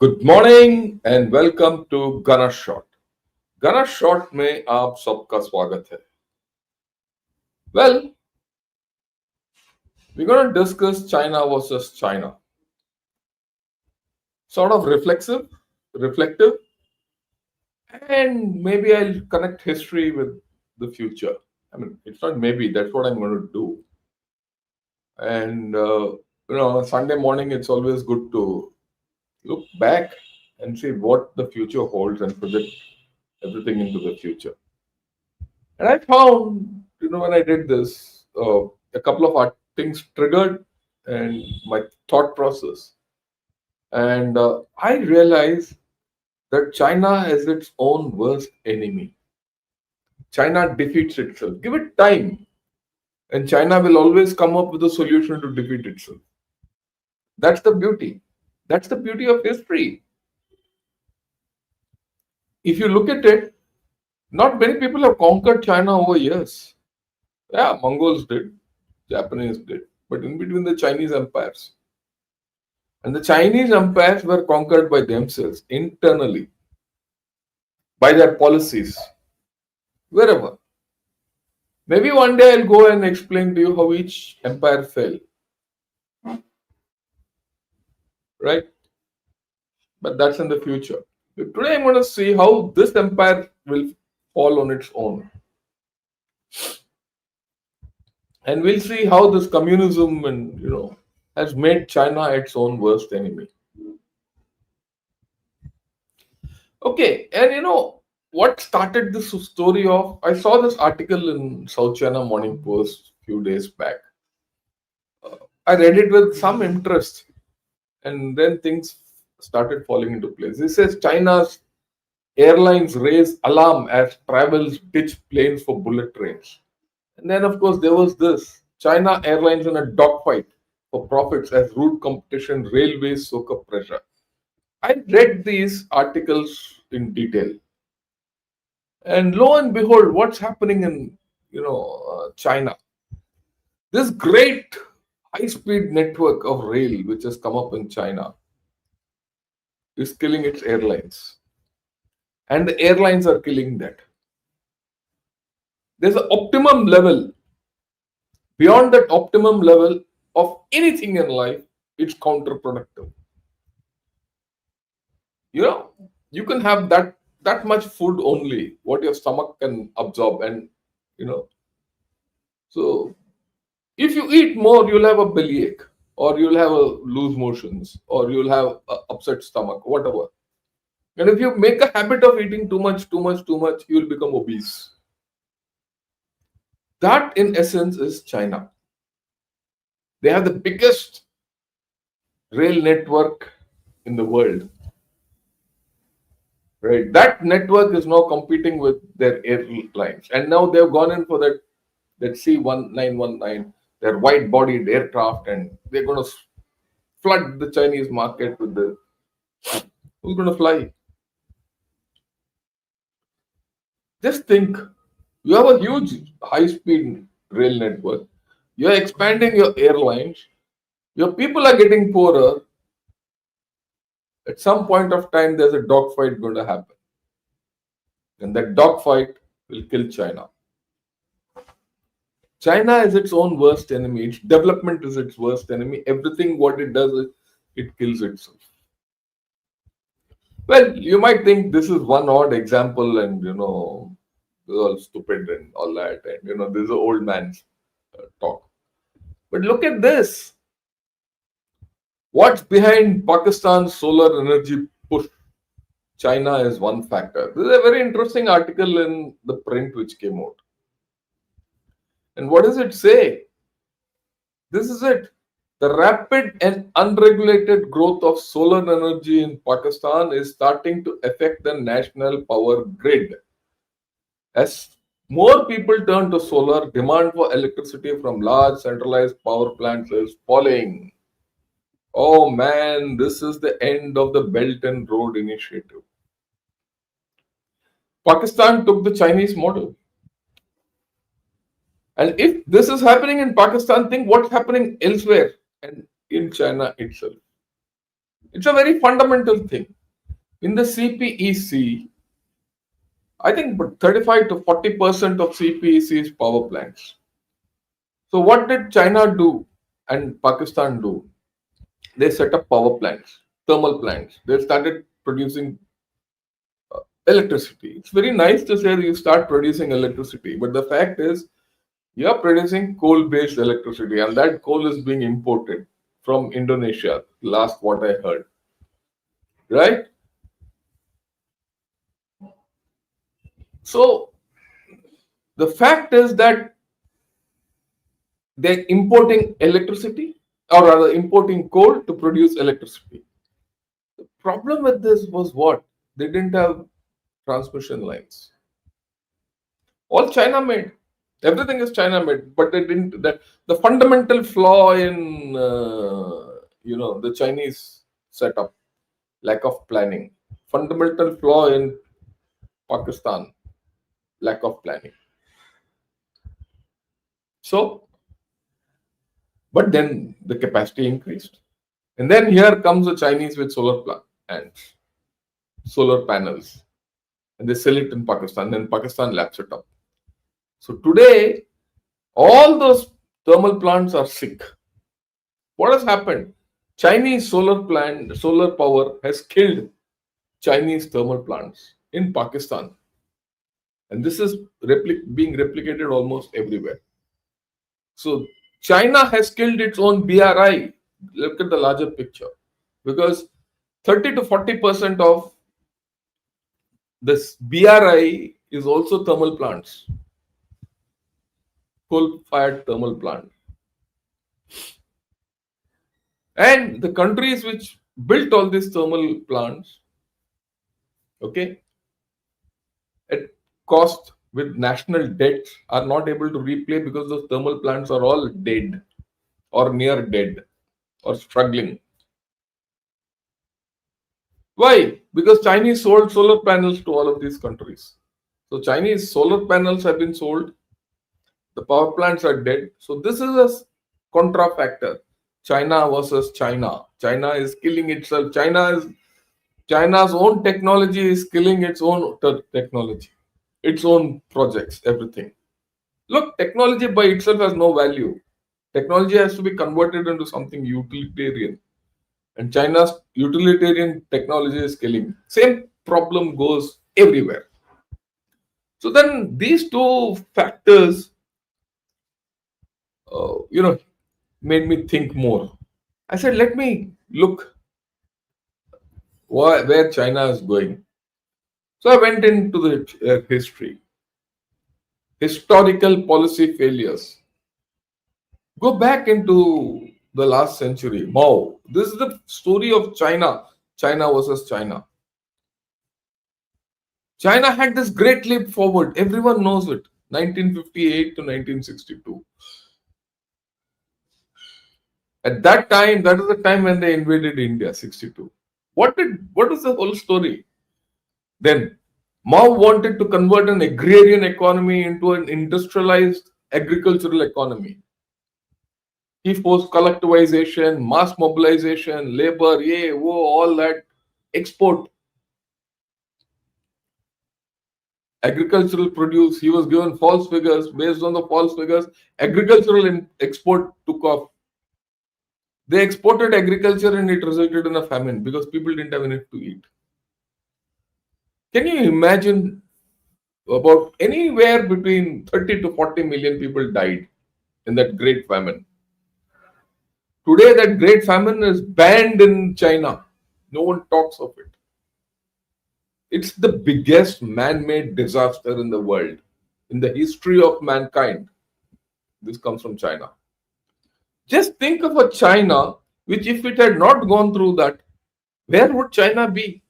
Good morning and welcome to गना शॉट। गना शॉट में आप सबका स्वागत है। Well, we're going to discuss China versus China. Sort of reflective, and maybe I'll connect history with the future. I mean, it's not maybe, that's what I'm going to do. And, Sunday morning, it's always good to look back and see what the future holds and project everything into the future. And I found, when I did this, a couple of things triggered and my thought process. And I realized that China is its own worst enemy. China defeats itself. Give it time, and China will always come up with a solution to defeat itself. That's the beauty. That's the beauty of history. If you look at it, not many people have conquered China over years. Yeah, Mongols did, Japanese did, but in between the Chinese empires. And the Chinese empires were conquered by themselves internally, by their policies, wherever. Maybe one day I'll go and explain to you how each empire fell. Right? But that's in the future. But today I'm going to see how this empire will fall on its own. And we'll see how this communism and has made China its own worst enemy. Okay, and what started this story off? I saw this article in South China Morning Post a few days back. I read it with some interest, and then things started falling into place. It says China's airlines raise alarm as travels ditch planes for bullet trains. And then, of course, there was this China Airlines in a dogfight for profits as rude competition, railways soak up pressure. I read these articles in detail. And lo and behold, what's happening in China? This great high-speed network of rail which has come up in China is killing its airlines. And the airlines are killing that. There's an optimum level. Beyond that optimum level of anything in life, it's counterproductive. You can have that much food only, what your stomach can absorb, and so if you eat more, you'll have a bellyache, or you'll have a loose motions, or you'll have a upset stomach, whatever. And if you make a habit of eating too much, you'll become obese. That, in essence, is China. They have the biggest rail network in the world. Right? That network is now competing with their airlines. And now they've gone in for that C-1919, their wide-bodied aircraft, and they're going to flood the Chinese market with the... Who's going to fly? Just think, you have a huge high-speed rail network. You're expanding your airlines. Your people are getting poorer. At some point of time, there's a dogfight going to happen. And that dogfight will kill China. China is its own worst enemy. Its development is its worst enemy. Everything what it does, it kills itself. Well, you might think this is one odd example and, it's all stupid and all that. And, this is an old man's talk. But look at this. What's behind Pakistan's solar energy push? China is one factor. This is a very interesting article in the print which came out. And what does it say? This is it. The rapid and unregulated growth of solar energy in Pakistan is starting to affect the national power grid. As more people turn to solar, demand for electricity from large centralized power plants is falling. Oh man, this is the end of the Belt and Road Initiative. Pakistan took the Chinese model. And if this is happening in Pakistan, think what's happening elsewhere and in China itself. It's a very fundamental thing. In the CPEC, I think 35 to 40% of CPEC is power plants. So what did China do and Pakistan do? They set up power plants, thermal plants. They started producing electricity. It's very nice to say that you start producing electricity, but the fact is you are producing coal-based electricity, and that coal is being imported from Indonesia. Last what I heard, right? So the fact is that they're importing electricity, or rather importing coal to produce electricity. The problem with this was what? They didn't have transmission lines. All China made. Everything is China made, but they didn't. That the fundamental flaw in the Chinese setup, lack of planning. Fundamental flaw in Pakistan, lack of planning. So, but then the capacity increased, and then here comes the Chinese with solar plant and solar panels, and they sell it in Pakistan. Then Pakistan laps it up. So today, all those thermal plants are sick. What has happened? Chinese solar power has killed Chinese thermal plants in Pakistan. And this is being replicated almost everywhere. So China has killed its own BRI. Look at the larger picture. Because 30 to 40% of this BRI is also thermal plants, coal-fired thermal plant. And the countries which built all these thermal plants, okay, at cost with national debts, are not able to repay because those thermal plants are all dead or near dead or struggling. Why? Because Chinese sold solar panels to all of these countries. So Chinese solar panels have been sold. The power plants are dead. So this is a contra factor. China versus China. China is killing itself. China's own technology is killing its own technology, its own projects, everything. Look, technology by itself has no value. Technology has to be converted into something utilitarian. And China's utilitarian technology is killing. Same problem goes everywhere. So then these two factors, made me think more. I said, let me look where China is going. So I went into the history, historical policy failures. Go back into the last century. Mao. This is the story of China. China versus China. China had this great leap forward. Everyone knows it. 1958 to 1962. At that time, that is the time when they invaded India, 62. What was the whole story? Then Mao wanted to convert an agrarian economy into an industrialized agricultural economy. He forced collectivization, mass mobilization, labor, all that, export. Agricultural produce, he was given false figures. Based on the false figures, agricultural export took off. They exported agriculture and it resulted in a famine because people didn't have enough to eat. Can you imagine about anywhere between 30 to 40 million people died in that great famine? Today, that great famine is banned in China. No one talks of it. It's the biggest man-made disaster in the world, in the history of mankind. This comes from China. Just think of a China which, if it had not gone through that, where would China be?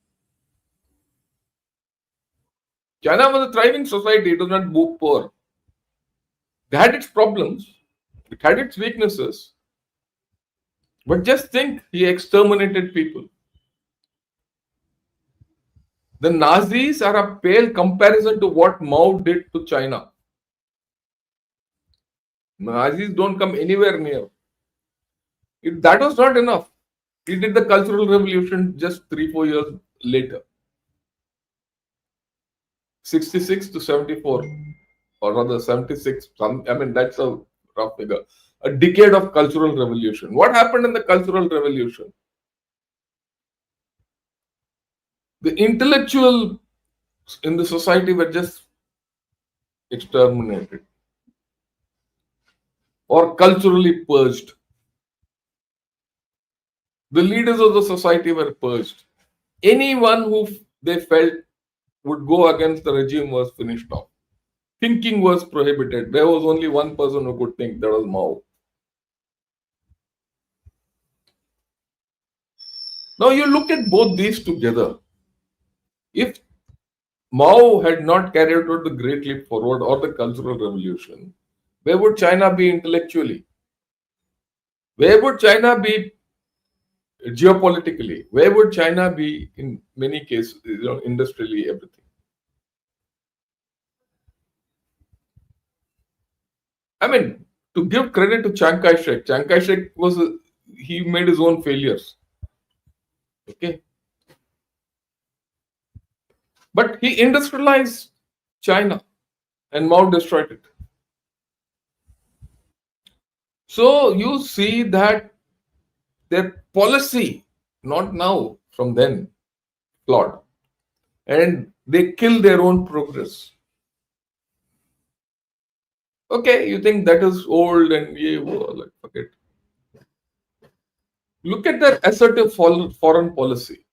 China was a thriving society. It was not poor. It had its problems. It had its weaknesses. But just think, he exterminated people. The Nazis are a pale comparison to what Mao did to China. Nazis don't come anywhere near. If that was not enough, He did the Cultural Revolution just 3 4 years later, 66 to 74, or rather 76. I mean, that's a rough figure. A decade of Cultural Revolution. What happened in the Cultural Revolution? The intellectual in the society were just exterminated or culturally purged. The leaders of the society were purged. Anyone who they felt would go against the regime was finished off. Thinking was prohibited. There was only one person who could think, that was Mao. Now you look at both these together. If Mao had not carried out the Great Leap Forward or the Cultural Revolution, where would China be intellectually? Where would China be geopolitically? Where would China be in many cases, industrially, everything? I mean, to give credit to Chiang Kai-shek he made his own failures. Okay. But he industrialized China and Mao destroyed it. So you see that their policy, not now, from then, flawed. And they kill their own progress. Okay, you think that is old and like forget. Look at their assertive foreign policy.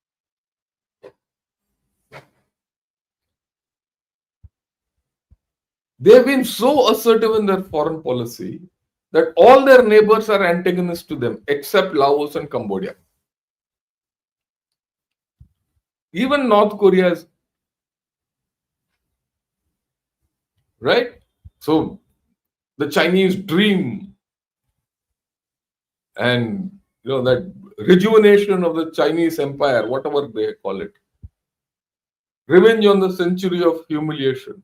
They've been so assertive in their foreign policy that all their neighbors are antagonists to them except Laos and Cambodia. Even North Korea is right. So the Chinese dream and that rejuvenation of the Chinese empire, whatever they call it, revenge on the century of humiliation.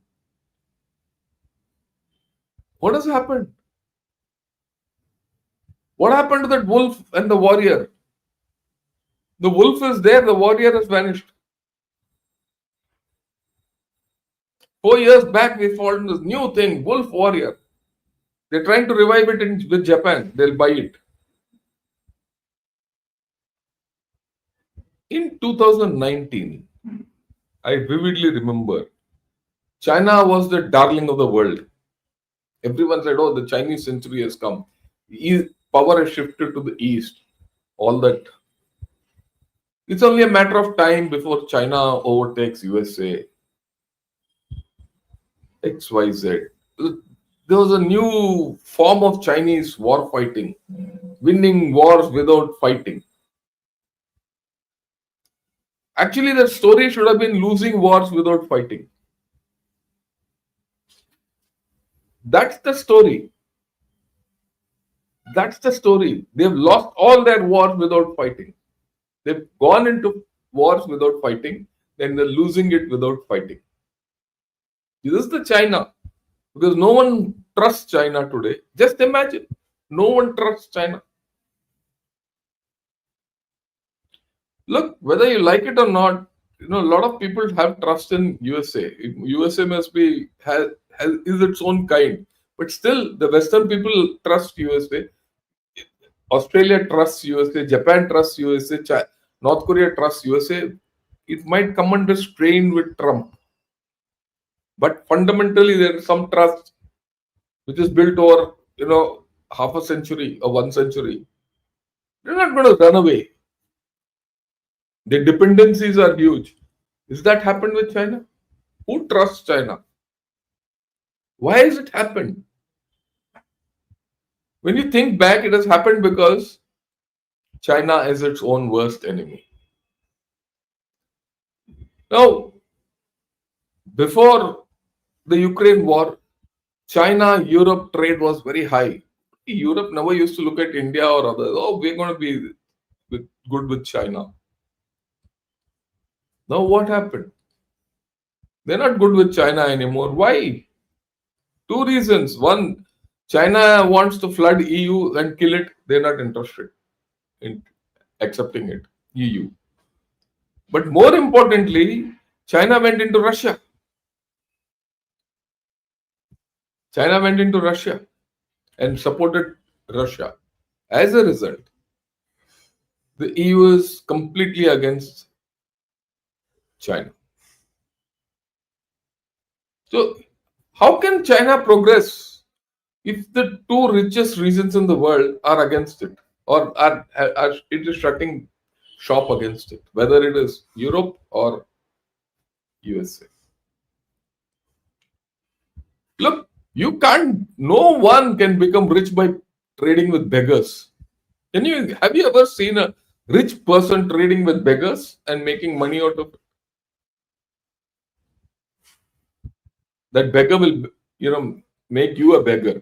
What has happened? What happened to that wolf and the warrior? The wolf is there, the warrior has vanished. 4 years back, we found this new thing, wolf warrior. They're trying to revive it with Japan. They'll buy it. In 2019, I vividly remember, China was the darling of the world. Everyone said, oh, the Chinese century has come. Power has shifted to the east. All that. It's only a matter of time before China overtakes USA. XYZ. There was a new form of Chinese war fighting, winning wars without fighting. Actually, the story should have been losing wars without fighting. That's the story. That's the story. They've lost all their wars without fighting. They've gone into wars without fighting, then they're losing it without fighting. This is the China. Because no one trusts China today. Just imagine. No one trusts China. Look, whether you like it or not, a lot of people have trust in USA. USA must be is its own kind. But still, the Western people trust USA. Australia trusts USA. Japan trusts USA. North Korea trusts USA. It might come under strain with Trump. But fundamentally, there is some trust which is built over, half a century or 1 century. They're not going to run away. The dependencies are huge. Is that happened with China? Who trusts China? Why has it happened? When you think back, it has happened because China is its own worst enemy. Now, before the Ukraine war, China-Europe trade was very high. Europe never used to look at India or others. Oh, we're going to be good with China. Now what happened? They're not good with China anymore. Why? 2 reasons. One, China wants to flood EU and kill it. They're not interested. accepting it, EU. But more importantly, China went into Russia. China went into Russia and supported Russia. As a result, the EU is completely against China. So, how can China progress if the two richest regions in the world are against it, or it is shutting shop against it, whether it is Europe or USA? Look, you can't. No one can become rich by trading with beggars. Have you ever seen a rich person trading with beggars and making money out of it? That beggar will, make you a beggar.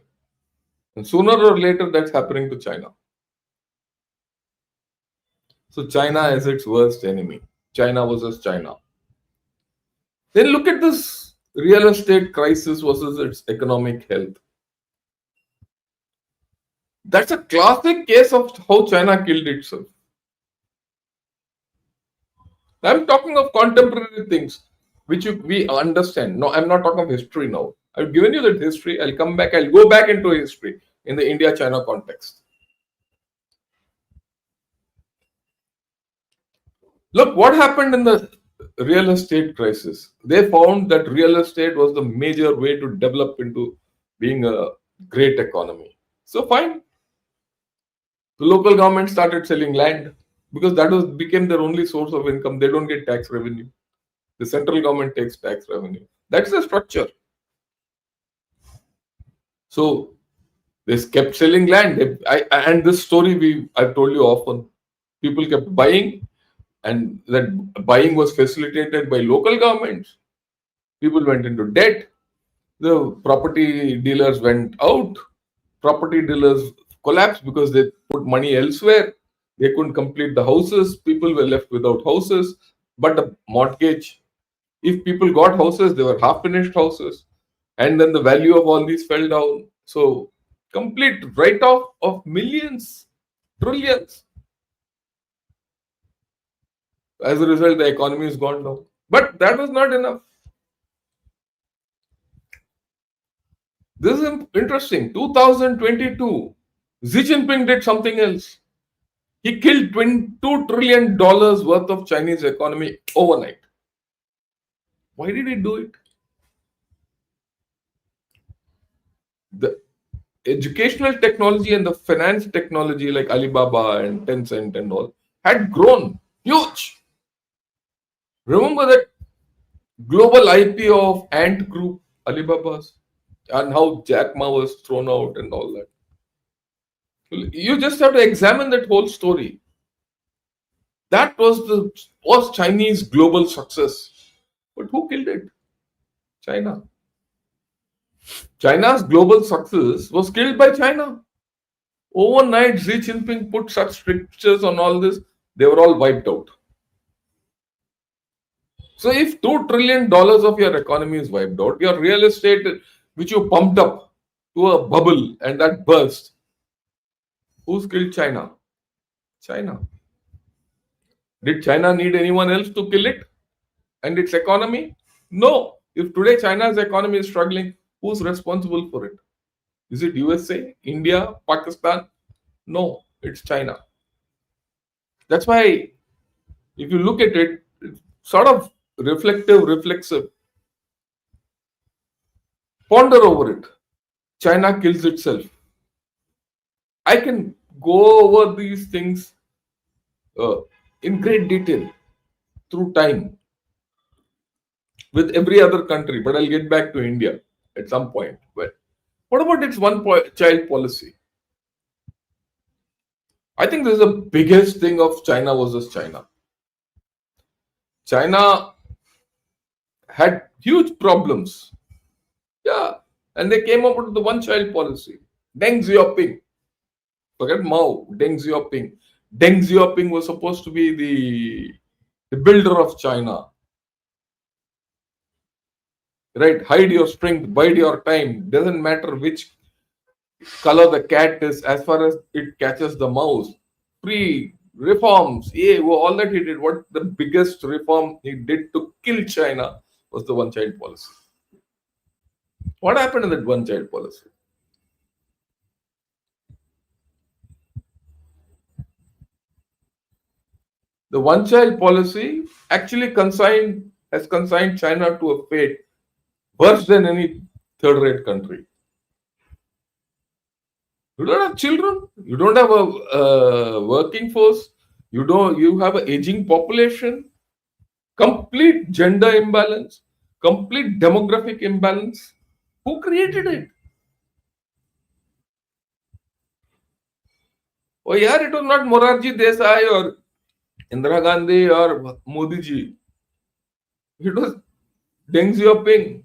And sooner or later, that's happening to China. So China is its worst enemy. China versus China. Then look at this real estate crisis versus its economic health. That's a classic case of how China killed itself. I'm talking of contemporary things which we understand. No, I'm not talking of history now. I've given you that history. I'll come back. I'll go back into history in the India-China context. Look, what happened in the real estate crisis? They found that real estate was the major way to develop into being a great economy. So fine. The local government started selling land because that became their only source of income. They don't get tax revenue. The central government takes tax revenue. That's the structure. So they kept selling land. And this story I've told you often. People kept buying, and that buying was facilitated by local governments. People went into debt. The property dealers went out. Property dealers collapsed because they put money elsewhere. They couldn't complete the houses. People were left without houses. But the mortgage, if people got houses, they were half-finished houses. And then the value of all these fell down. So, complete write-off of millions, trillions. As a result, the economy has gone down. But that was not enough. This is interesting. 2022, Xi Jinping did something else. He killed $22 trillion worth of Chinese economy overnight. Why did he do it? The educational technology and the finance technology like Alibaba and Tencent and all had grown huge. Remember that global IPO of Ant Group, Alibaba's, and how Jack Ma was thrown out and all that. You just have to examine that whole story. That was Chinese global success. But who killed it? China. China's global success was killed by China. Overnight, Xi Jinping put such strictures on all this, they were all wiped out. So if $2 trillion of your economy is wiped out, your real estate, which you pumped up to a bubble and that burst, who's killed China? China. Did China need anyone else to kill it and its economy? No. If today China's economy is struggling, who's responsible for it? Is it USA, India, Pakistan? No, it's China. That's why, if you look at it, it's sort of reflexive. Ponder over it. China kills itself. I can go over these things in great detail through time with every other country, but I'll get back to India at some point. But what about its one-child policy? I think this is the biggest thing of China versus China. China had huge problems. Yeah, and they came up with the one-child policy. Deng Xiaoping. Forget Mao. Deng Xiaoping. Deng Xiaoping was supposed to be the builder of China. Right? Hide your strength, bide your time. Doesn't matter which color the cat is, as far as it catches the mouse. Free reforms. Yeah, well, all that he did. What the biggest reform he did to kill China was the one-child policy. What happened in that one-child policy? The one-child policy actually has consigned China to a fate worse than any third-rate country. You don't have children. You don't have a working force. You don't. You have an aging population. Complete gender imbalance. Complete demographic imbalance. Who created it? Oh yeah, it was not Morarji Desai or Indira Gandhi or Modi ji. It was Deng Xiaoping.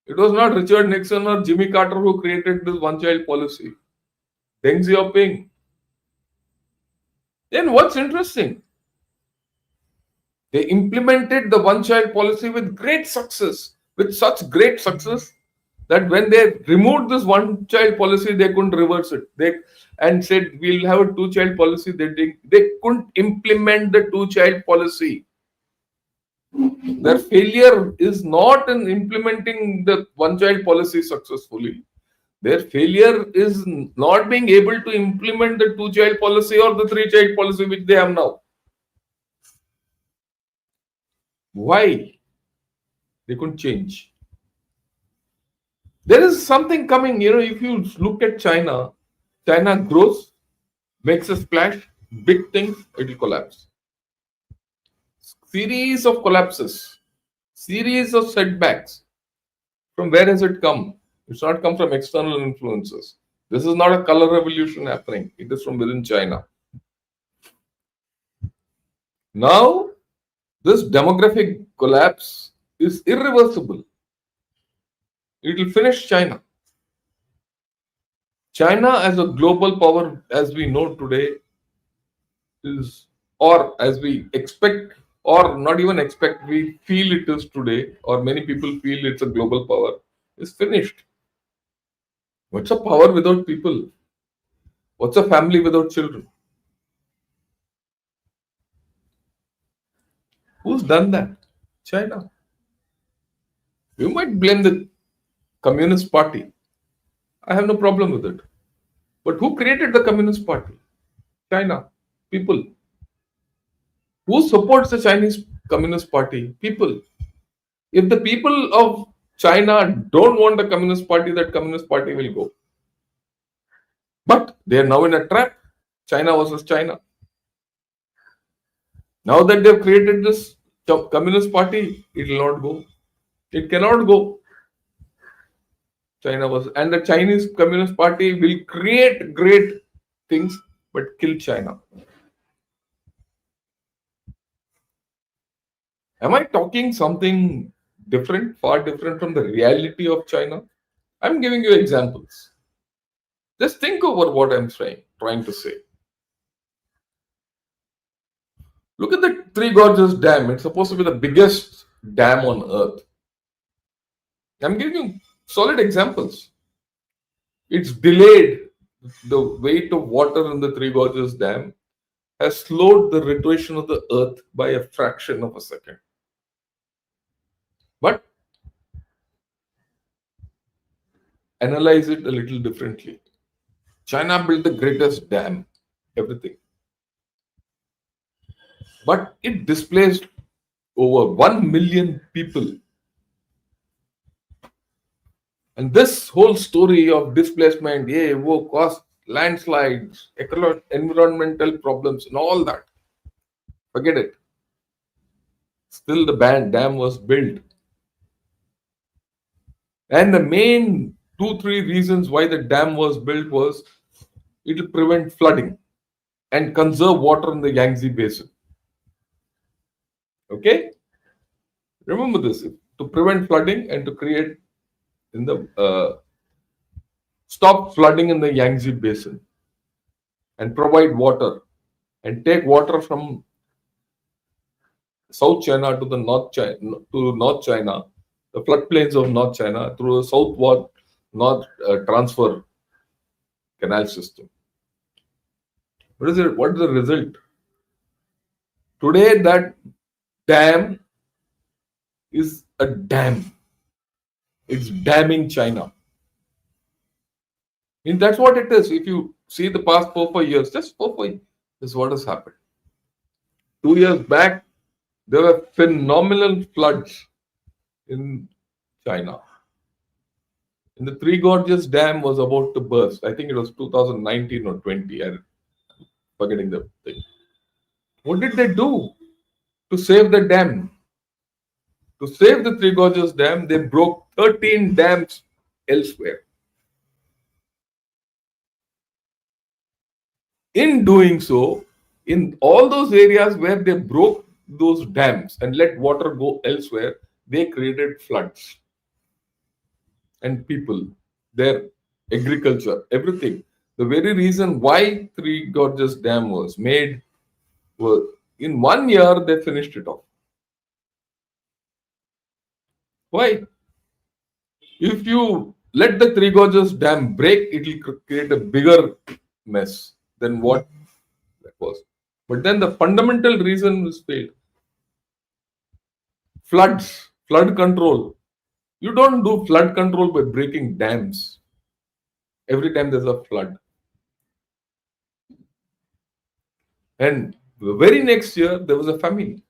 It was not Richard Nixon or Jimmy Carter who created this one-child policy. Deng Xiaoping. Then what's interesting? They implemented the one-child policy with great success, with such great success that when they removed this one-child policy, they couldn't reverse it. They and said we'll have a two-child policy. They couldn't implement the two-child policy. Their failure is not in implementing the one-child policy successfully. Their failure is not being able to implement the two-child policy or the three-child policy which they have now. Why? They couldn't change. There is something coming, if you look at China, China grows, makes a splash, big things, it will collapse. Series of collapses, series of setbacks. From where has it come? It's not come from external influences. This is not a color revolution happening. It is from within China. Now, this demographic collapse is irreversible. It will finish China. China as a global power, as we know today, is, or as we expect, or not even expect, we feel it is today, or many people feel it's a global power, is finished. What's a power without people? What's a family without children? Who's done that? China. You might blame the Communist Party. I have no problem with it. But who created the Communist Party? China. People. Who supports the Chinese Communist Party? People. If the people of China don't want the Communist Party, that Communist Party will go. But they are now in a trap. China versus China. Now that they've created this Communist Party, it will not go. It cannot go. China was, and the Chinese Communist Party will create great things but kill China. Am I talking something different, far different from the reality of China? I'm giving you examples. Just think over what I'm trying to say. Look at the Three Gorges Dam. It's supposed to be the biggest dam on earth. I'm giving you solid examples. It's delayed. The weight of water in the Three Gorges Dam has slowed the rotation of the earth by a fraction of a second. But analyze it a little differently. China built the greatest dam, everything. But it displaced over 1 million people. And this whole story of displacement, cost, landslides, environmental problems, and all that, forget it. Still, the dam was built. And the main 2-3 reasons why the dam was built was it will prevent flooding and conserve water in the Yangtze Basin. Okay? Remember this, to prevent flooding and to create stop flooding in the Yangtze Basin and provide water and take water from South China to the North China, the floodplains of North China through a southward north transfer canal system. What is it? What is the result? Today, that dam is a dam. It's damming China. And that's what it is. If you see the past 4 5 years, just 4 5, this is what has happened. 2 years back, there were phenomenal floods in China. And the Three Gorges Dam was about to burst. I think it was 2019 or 20. I'm forgetting the thing. What did they do to save the dam? To save the Three Gorges Dam, they broke 13 dams elsewhere. In doing so, in all those areas where they broke those dams and let water go elsewhere, they created floods. And people, their agriculture, everything. The very reason why Three Gorges Dam was made was in 1 year they finished it off. Why? If you let the Three Gorges Dam break, it will create a bigger mess than what that was. But then the fundamental reason was failed. Floods, flood control. You don't do flood control by breaking dams every time there's a flood. And the very next year, there was a famine.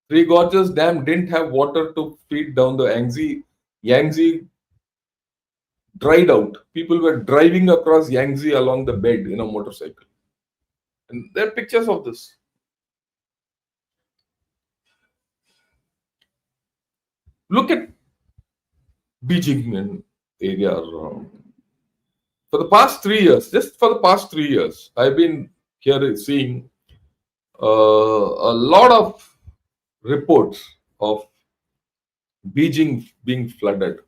Three Gorges Dam didn't have water to feed down the Yangtze. Yangtze dried out. People were driving across Yangtze along the bed in a motorcycle. And there are pictures of this. Look at Beijing area. For the past 3 years, just for the past 3 years, I've been here seeing a lot of reports of Beijing being flooded.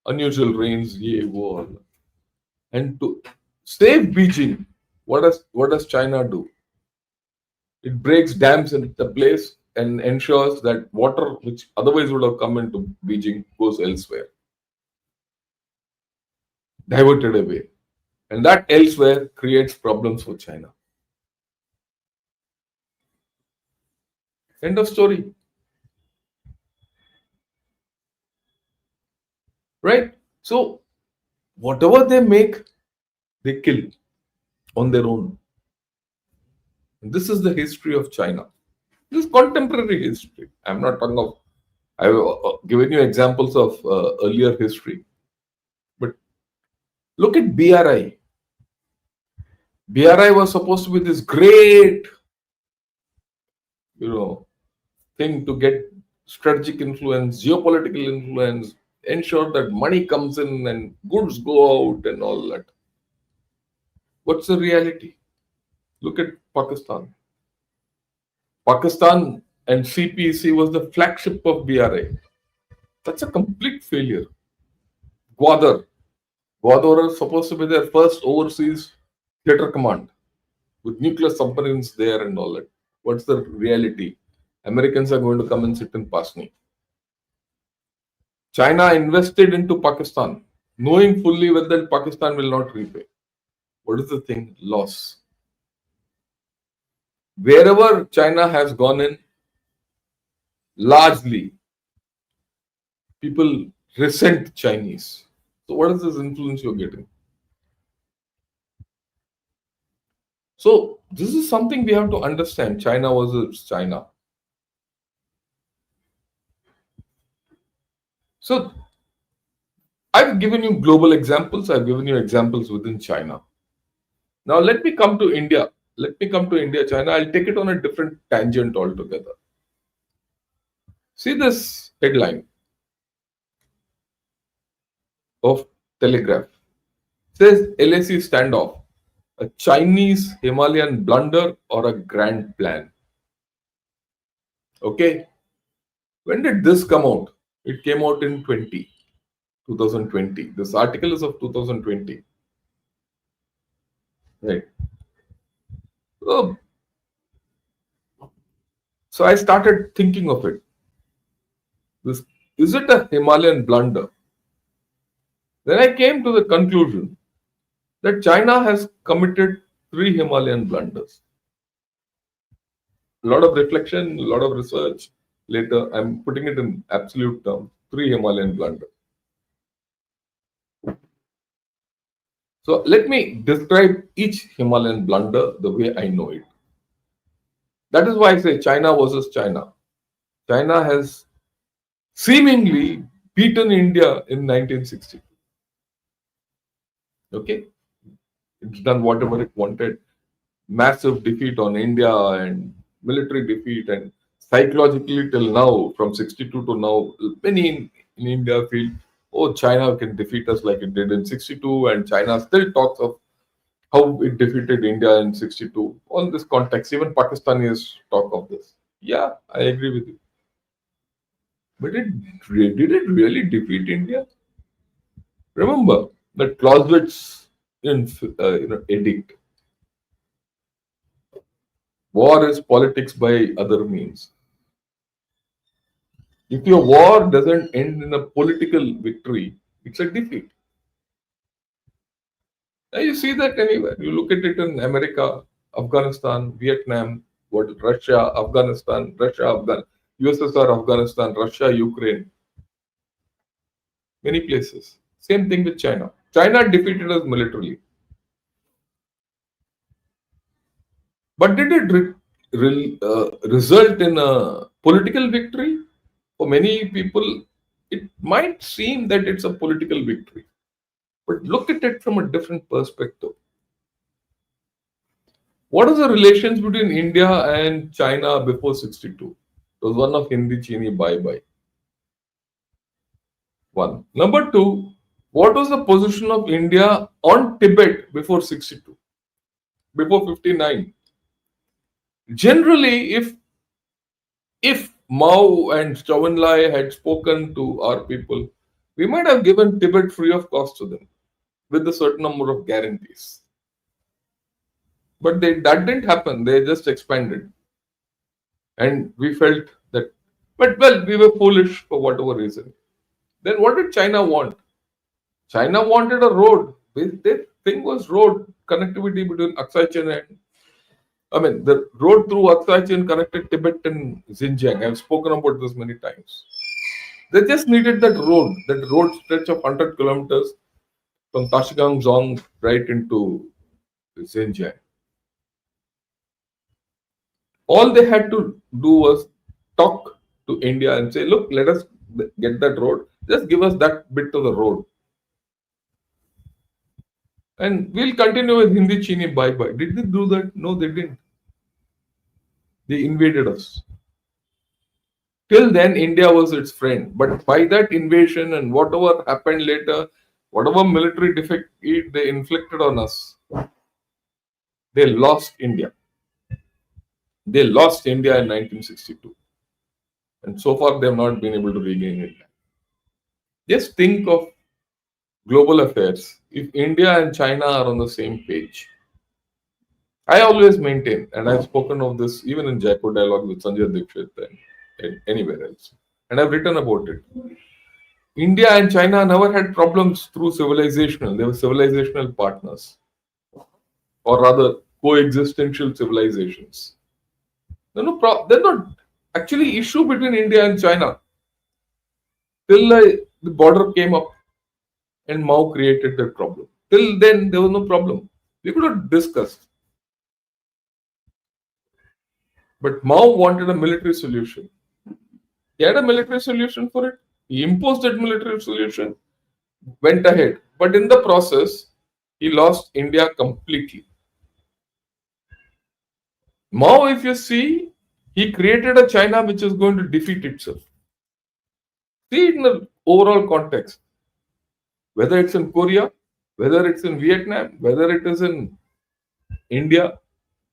Unusual rains, war. And to save Beijing, what does China do? It breaks dams in the place and ensures that water which otherwise would have come into Beijing goes elsewhere. Diverted away. And that elsewhere creates problems for China. End of story. Right? So, whatever they make, they kill on their own. And this is the history of China. This is contemporary history. I'm not talking of, I've given you examples of earlier history. But look at BRI. BRI was supposed to be this great, thing to get strategic influence, geopolitical influence, ensure that money comes in and goods go out and all that. What's the reality? Look at Pakistan. Pakistan and CPEC was the flagship of BRI. That's a complete failure. Gwadar. Gwadar was supposed to be their first overseas theater command with nuclear submarines there and all that. What's the reality? Americans are going to come and sit in Pasni. China invested into Pakistan, knowing fully well that Pakistan will not repay. What is the thing? Loss. Wherever China has gone in, largely people resent Chinese. So, what is this influence you're getting? So, this is something we have to understand. China versus China. So, I've given you global examples. I've given you examples within China. Now, let me come to India. China. I'll take it on a different tangent altogether. See this headline of Telegraph. It says LAC standoff, a Chinese Himalayan blunder or a grand plan. Okay. When did this come out? It came out in 2020. This article is of 2020. Right. So I started thinking of it. Is it a Himalayan blunder? Then I came to the conclusion that China has committed three Himalayan blunders. A lot of reflection, a lot of research. Later, I'm putting it in absolute terms. Three Himalayan blunders. So let me describe each Himalayan blunder the way I know it. That is why I say China versus China. China has seemingly beaten India in 1960. Okay, it's done whatever it wanted. Massive defeat on India and military defeat, and psychologically till now, from 62 to now, many in India feel, oh, China can defeat us like it did in 62, and China still talks of how it defeated India in 62. All this context, even Pakistanis talk of this. Yeah, I agree with you. But did it really defeat India? Remember that Clausewitz edict. War is politics by other means. If your war doesn't end in a political victory, it's a defeat. And you see that anywhere. You look at it in America, Afghanistan, Vietnam, Russia, Afghanistan, USSR, Afghanistan, Russia, Ukraine, many places. Same thing with China. China defeated us militarily. But did it result in a political victory? For many people, it might seem that it's a political victory. But look at it from a different perspective. What is the relations between India and China before 62? It was one of Hindi Chini bye bye. One. Number two, what was the position of India on Tibet before 62? Before 59? Generally, if Mao and Zhou Enlai had spoken to our people, we might have given Tibet free of cost to them with a certain number of guarantees. But that didn't happen. They just expanded. And we felt that, but well, we were foolish for whatever reason. Then what did China want? China wanted a road. Their thing was road connectivity between Aksai Chin and, I mean, the road through Aksai Chin connected Tibet and Xinjiang. I've spoken about this many times. They just needed that road stretch of 100 kilometers from Tashkent Zong right into Xinjiang. All they had to do was talk to India and say, look, let us get that road. Just give us that bit of the road. And we'll continue with Hindi Chini bye bye. Did they do that? No, they didn't. They invaded us. Till then, India was its friend. But by that invasion and whatever happened later, whatever military defeat they inflicted on us, they lost India. They lost India in 1962. And so far, they have not been able to regain it. Just think of global affairs. If India and China are on the same page, I always maintain, and I've spoken of this even in Jaipur dialogue with Sanjay Dikshit and anywhere else, and I've written about it. India and China never had problems through civilizational. They were civilizational partners, or rather, coexistential civilizations. There's not actually issue between India and China till the border came up and Mao created that problem. Till then, there was no problem. We could have discussed. But Mao wanted a military solution. He had a military solution for it. He imposed that military solution, went ahead. But in the process, he lost India completely. Mao, if you see, he created a China which is going to defeat itself. See it in the overall context. Whether it's in Korea, whether it's in Vietnam, whether it is in India,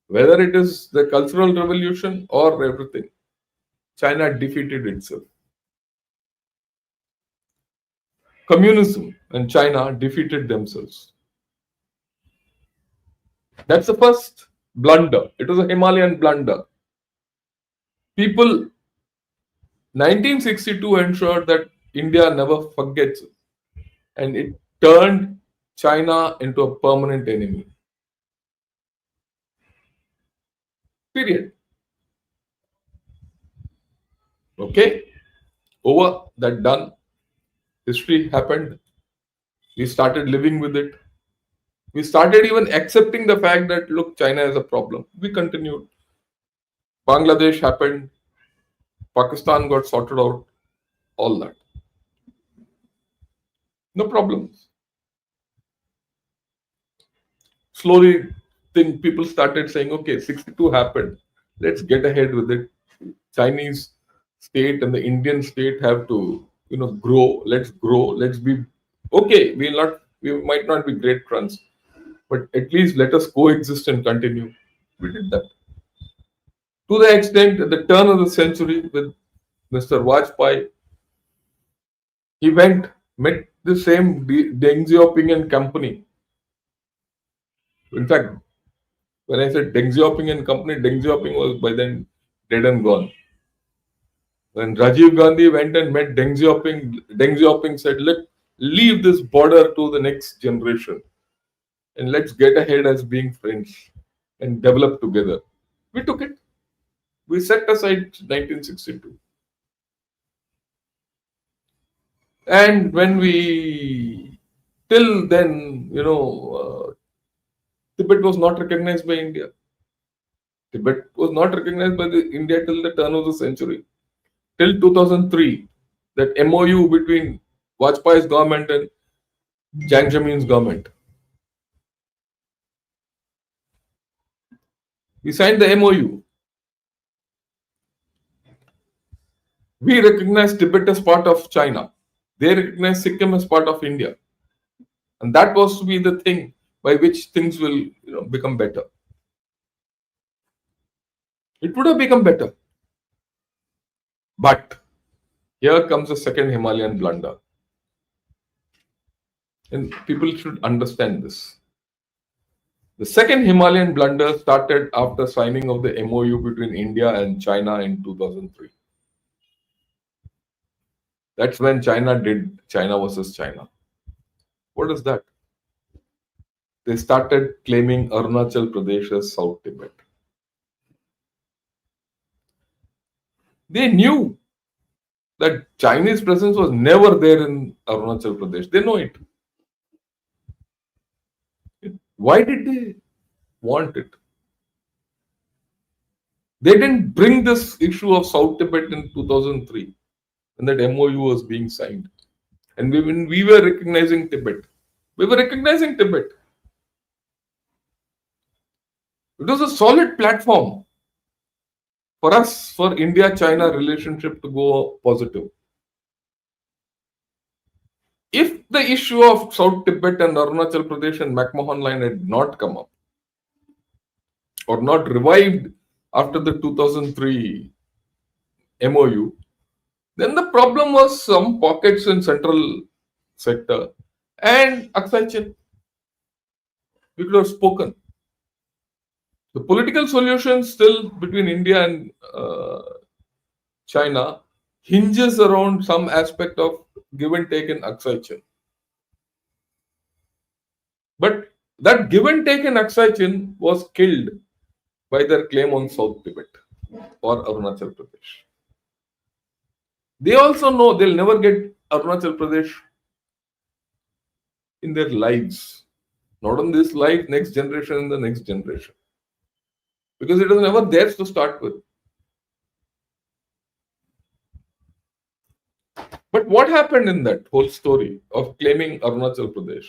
whether it is the Cultural Revolution or everything, China defeated itself. Communism and China defeated themselves. That's the first blunder. It was a Himalayan blunder. People, 1962 ensured that India never forgets, and it turned China into a permanent enemy. Period. Okay? Over, that done. History happened. We started living with it. We started even accepting the fact that, look, China is a problem. We continued. Bangladesh happened. Pakistan got sorted out. All that. No problems. Slowly, people started saying, okay, 62 happened. Let's get ahead with it. Chinese state and the Indian state have to, grow. Let's grow. Let's be okay. We might not be great friends, but at least let us coexist and continue. We did that. To the extent at the turn of the century with Mr. Vajpayee, he met the same Deng Xiaoping and company. In fact, when I said Deng Xiaoping and company, Deng Xiaoping was by then dead and gone. When Rajiv Gandhi went and met Deng Xiaoping said, leave this border to the next generation and let's get ahead as being friends and develop together. We took it. We set aside 1962. And when till then, Tibet was not recognized by India. Tibet was not recognized by India till the turn of the century. Till 2003, that MOU between Vajpayee's government and Jiang Zemin's government. We signed the MOU. We recognize Tibet as part of China. They recognize Sikkim as part of India. And that was to be the thing by which things will become better. It would have become better. But here comes the second Himalayan blunder. And people should understand this. The second Himalayan blunder started after signing of the MOU between India and China in 2003. That's when China did China versus China. What is that? They started claiming Arunachal Pradesh as South Tibet. They knew that Chinese presence was never there in Arunachal Pradesh. They know it. Why did they want it? They didn't bring this issue of South Tibet in 2003 when that MOU was being signed. And when we were recognizing Tibet, we were recognizing Tibet. It was a solid platform for us, for India-China relationship to go positive. If the issue of South Tibet and Arunachal Pradesh and McMahon line had not come up or not revived after the 2003 MOU, then the problem was some pockets in central sector and Aksai Chin. We could have spoken. The political solution still between India and China hinges around some aspect of give and take in Aksai Chin. But that give and take in Aksai Chin was killed by their claim on South Tibet or Arunachal Pradesh. They also know they'll never get Arunachal Pradesh in their lives. Not on this life, next generation and the next generation. Because it was never theirs to start with. But what happened in that whole story of claiming Arunachal Pradesh,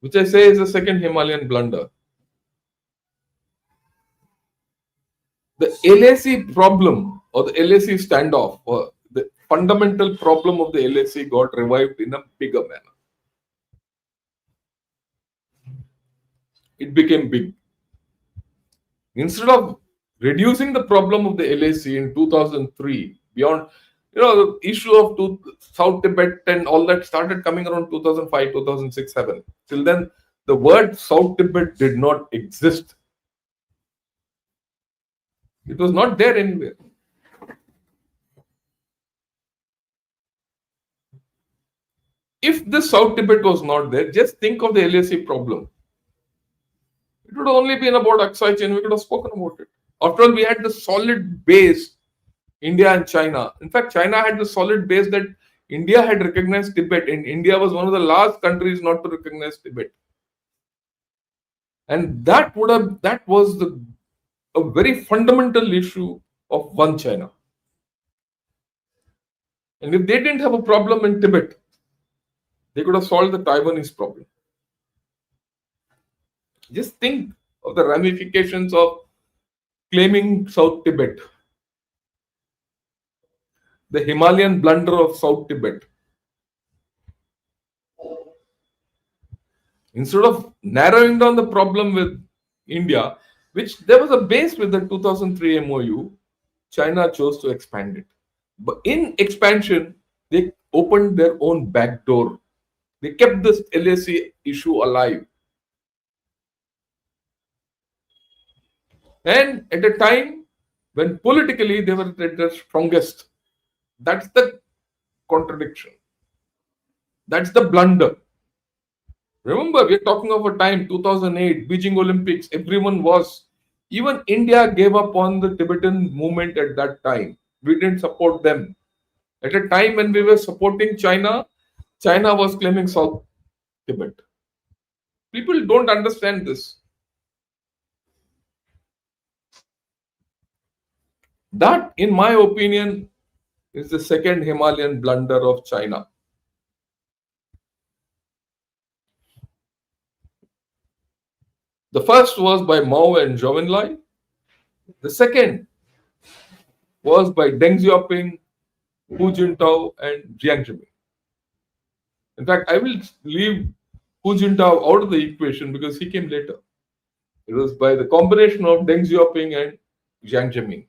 which I say is the second Himalayan blunder? The LAC problem or the LAC standoff or the fundamental problem of the LAC got revived in a bigger manner. It became big. Instead of reducing the problem of the LAC in 2003, beyond, the issue of South Tibet and all that started coming around 2005, 2006, 7. Till then, the word South Tibet did not exist. It was not there anywhere. If the South Tibet was not there, just think of the LAC problem. It would have only been about Aksai Chin. We could have spoken about it. After all, we had the solid base, India and China. In fact, China had the solid base that India had recognized Tibet, and India was one of the last countries not to recognize Tibet. And that was a very fundamental issue of one China. And if they didn't have a problem in Tibet, they could have solved the Taiwanese problem. Just think of the ramifications of claiming South Tibet, the Himalayan blunder of South Tibet. Instead of narrowing down the problem with India, which there was a base with the 2003 MOU, China chose to expand it. But in expansion, they opened their own back door. They kept this LAC issue alive. And at a time when politically they were at their strongest. That's the contradiction. That's the blunder. Remember, we're talking of a time, 2008, Beijing Olympics, everyone was. Even India gave up on the Tibetan movement at that time. We didn't support them. At a time when we were supporting China, China was claiming South Tibet. People don't understand this. That, in my opinion, is the second Himalayan blunder of China. The first was by Mao and Zhou Enlai. The second was by Deng Xiaoping, Hu Jintao, and Jiang Zemin. In fact, I will leave Hu Jintao out of the equation because he came later. It was by the combination of Deng Xiaoping and Jiang Zemin.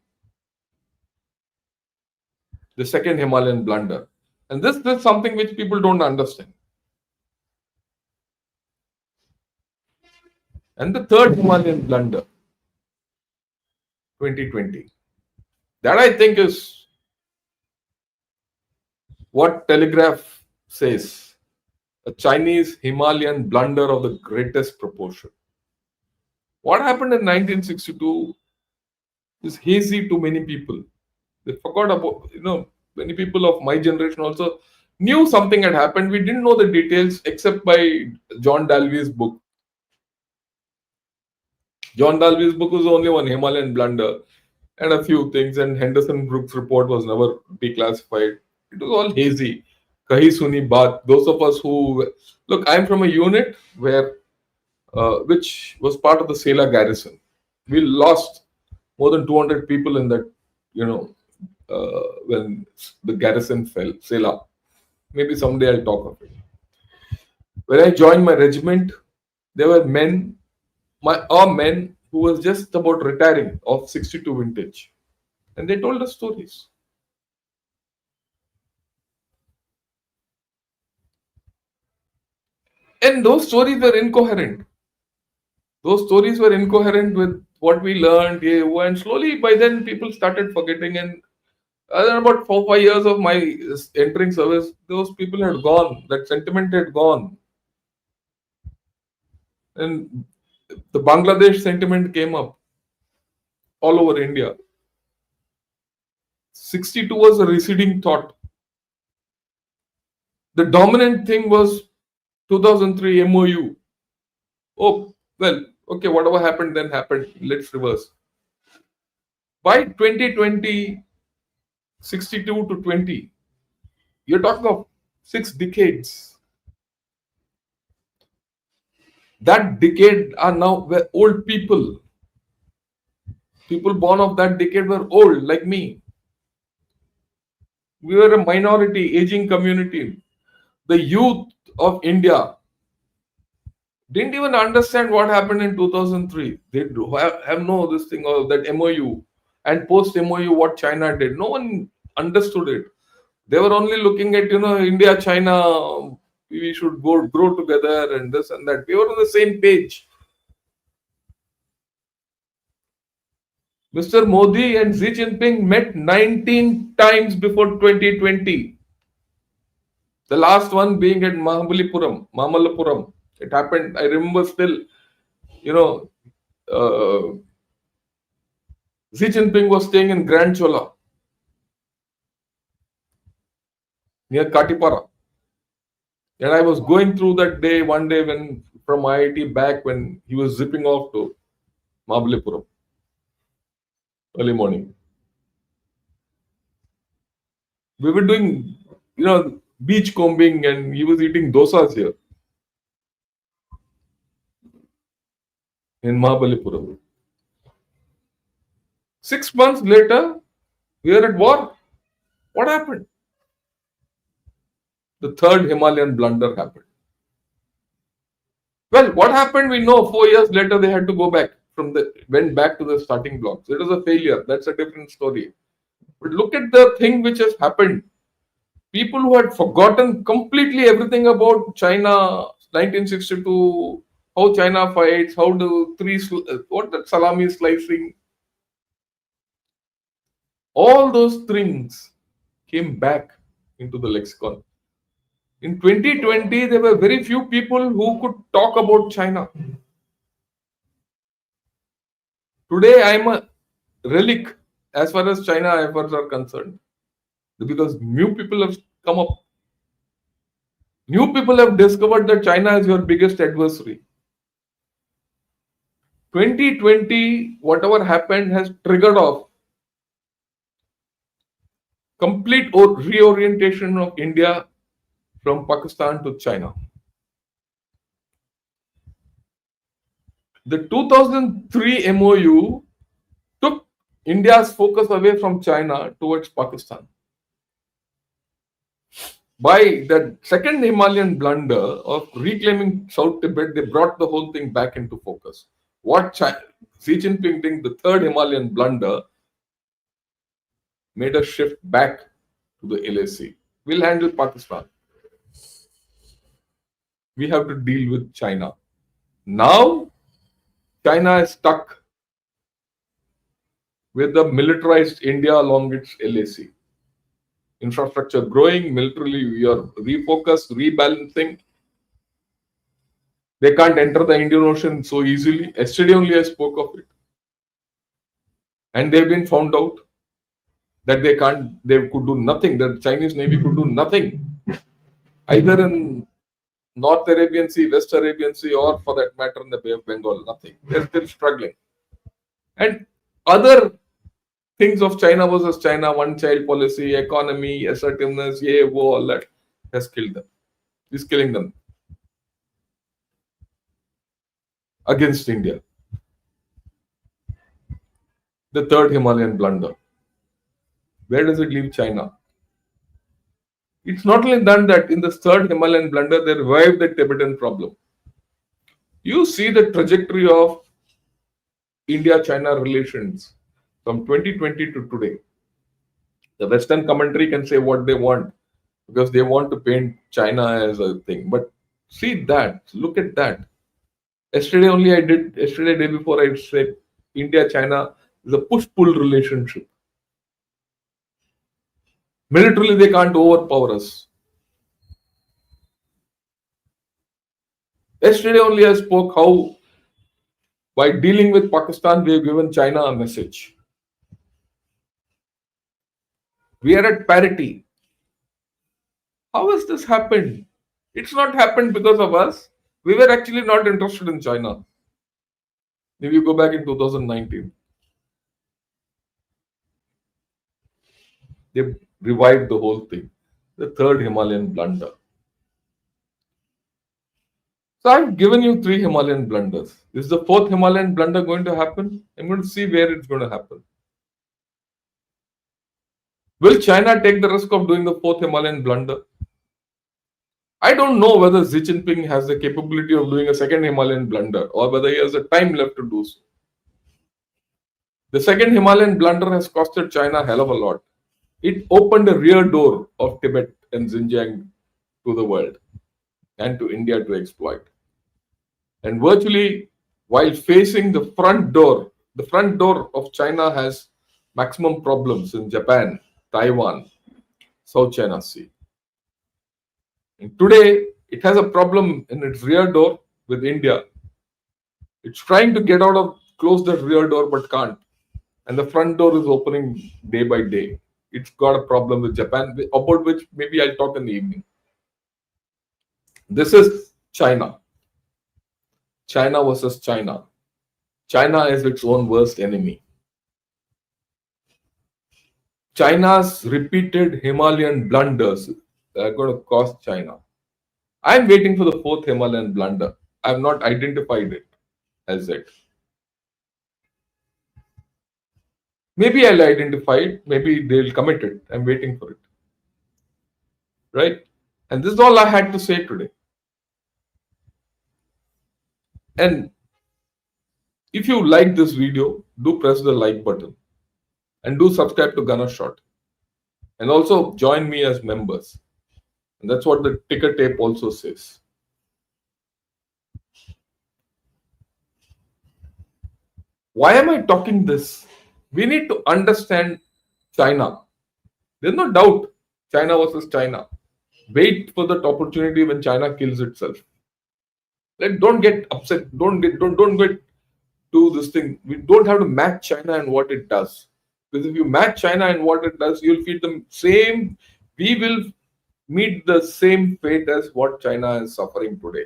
The second Himalayan blunder. And this is something which people don't understand. And the third Himalayan blunder, 2020. That I think is what Telegraph says, a Chinese Himalayan blunder of the greatest proportion. What happened in 1962 is hazy to many people. They forgot about, many people of my generation also knew something had happened. We didn't know the details except by John Dalby's book. John Dalby's book was only one Himalayan blunder and a few things, and Henderson Brooks' report was never declassified. It was all hazy. Kahi suni baat. Those of us who look, I'm from a unit which was part of the Sela garrison. We lost more than 200 people in that, when the garrison fell, Sela. Maybe someday I'll talk of it. When I joined my regiment, there were men who was just about retiring of 62 vintage. And they told us stories. And those stories were incoherent. Those stories were incoherent with what we learned. And slowly by then people started forgetting. And about 4-5 years of my entering service, those people had gone. That sentiment had gone. And the Bangladesh sentiment came up all over India. 62 was a receding thought. The dominant thing was 2003 MOU. Oh, well, okay, whatever happened then happened. Let's reverse. By 2020, 62 to 20, you're talking of 6 decades. That decade are now old people. People born of that decade were old, like me. We were a minority, aging community. The youth of India didn't even understand what happened in 2003. They have no this thing of that MOU and post MOU what China did. No one understood it. They were only looking at India, China. We should grow together and this and that. We were on the same page. Mr. Modi and Xi Jinping met 19 times before 2020. The last one being at Mamallapuram. It happened. I remember still. You know, uh, Xi Jinping was staying in Grand Chola near Katipara, and I was going through that day one day when from IIT back when he was zipping off to Mahabalipuram early morning. We were doing, beach combing, and he was eating dosas here in Mahabalipuram. 6 months later, we are at war. What happened? The third Himalayan blunder happened. Well, what happened? We know 4 years later they had to go back went back to the starting blocks. It was a failure. That's a different story. But look at the thing which has happened. People who had forgotten completely everything about China, 1962, how China fights, how the what that salami slicing, all those things came back into the lexicon. In 2020, there were very few people who could talk about China. Today, I am a relic as far as China efforts are concerned because new people have come up. New people have discovered that China is your biggest adversary. 2020, whatever happened has triggered off complete reorientation of India from Pakistan to China. The 2003 MOU took India's focus away from China towards Pakistan. By the second Himalayan blunder of reclaiming South Tibet, they brought the whole thing back into focus. What Xi Jinping did, the third Himalayan blunder, made a shift back to the LAC. We'll handle Pakistan. We have to deal with China. Now, China is stuck with the militarized India along its LAC. Infrastructure growing, militarily we are refocused, rebalancing. They can't enter the Indian Ocean so easily. Yesterday only I spoke of it. And they've been found out that they could do nothing, that the Chinese Navy could do nothing. Either in North Arabian Sea, West Arabian Sea, or for that matter in the Bay of Bengal, nothing. They're still struggling. And other things of China versus China, one child policy, economy, assertiveness, all that has killed them. Is killing them against India. The third Himalayan blunder. Where does it leave China? It's not only done that in the third Himalayan blunder, they revived the Tibetan problem. You see the trajectory of India-China relations from 2020 to today. The Western commentary can say what they want because they want to paint China as a thing. But see that, look at that. Yesterday, day before, I said India-China is a push-pull relationship. Militarily, they can't overpower us. Yesterday only I spoke how by dealing with Pakistan, we have given China a message. We are at parity. How has this happened? It's not happened because of us. We were actually not interested in China. If you go back in 2019, they revived the whole thing. The third Himalayan blunder. So I've given you 3 Himalayan blunders. Is the 4th Himalayan blunder going to happen? I'm going to see where it's going to happen. Will China take the risk of doing the 4th Himalayan blunder? I don't know whether Xi Jinping has the capability of doing a second Himalayan blunder or whether he has the time left to do so. The second Himalayan blunder has costed China a hell of a lot. It opened a rear door of Tibet and Xinjiang to the world and to India to exploit. And virtually, while facing the front door of China has maximum problems in Japan, Taiwan, South China Sea. And today, it has a problem in its rear door with India. It's trying to get out of close that rear door but can't. And the front door is opening day by day. It's got a problem with Japan, about which maybe I'll talk in the evening. This is China. China versus China. China is its own worst enemy. China's repeated Himalayan blunders are going to cost China. I'm waiting for the fourth Himalayan blunder. I've not identified it as it. Maybe I'll identify it. Maybe they'll commit it. I'm waiting for it. Right? And this is all I had to say today. And if you like this video, do press the like button and do subscribe to Gunner Shot. And also join me as members. And that's what the ticker tape also says. Why am I talking this? We need to understand China. There's no doubt China versus China. Wait for that opportunity when China kills itself. Like, don't get upset. Don't get to this thing. We don't have to match China and what it does. Because if you match China and what it does, you'll feed them same. We will meet the same fate as what China is suffering today.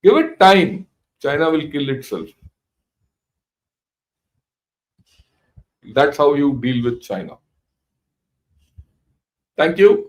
Give it time. China will kill itself. That's how you deal with China. Thank you.